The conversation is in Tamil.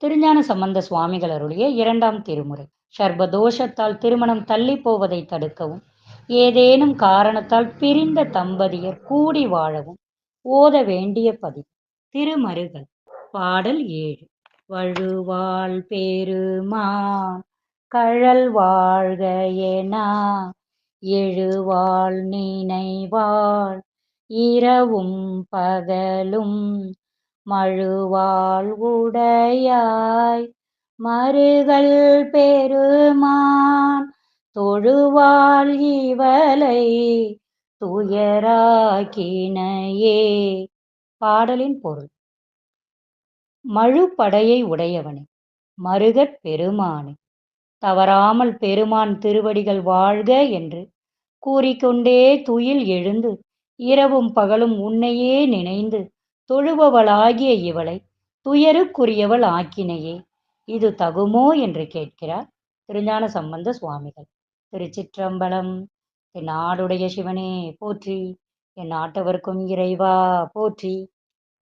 திருஞான சம்பந்த சுவாமிகள் அருளிய 2ஆம் திருமுறை. சர்ப்பதோஷத்தால் திருமணம் தள்ளிப் போவதைத் தடுக்கவும், ஏதேனும் காரணத்தால் பிரிந்த தம்பதியர் கூடி வாழவும் ஓத வேண்டிய பதிகம். திருமருகல். பாடல் 7. வழுவாள் பெருமான் கழல் வாழ்க எனா எழுவாள் நினைவாள் இரவும் பகலும் மழுவாள் உடையாய் மருகல் பெருமான் தொழுவாள் இவளை துயராக்கினையே. பாடலின் பொருள். மழுப்படையை உடையவனே, மருகற் பெருமானே, தவறாமல் பெருமான் திருவடிகள் வாழ்க என்று கூறிக்கொண்டே துயில் எழுந்து இரவும் பகலும் உன்னையே நினைந்து தொழுபவளாகிய இவளை துயருக்குரியவள் ஆக்கினையே, இது தகுமோ என்று கேட்கிறார் திருஞான சம்பந்த சுவாமிகள். திருச்சிற்றம்பலம். என் நாடுடைய சிவனே போற்றி, என் நாட்டவர்க்கும் இறைவா போற்றி.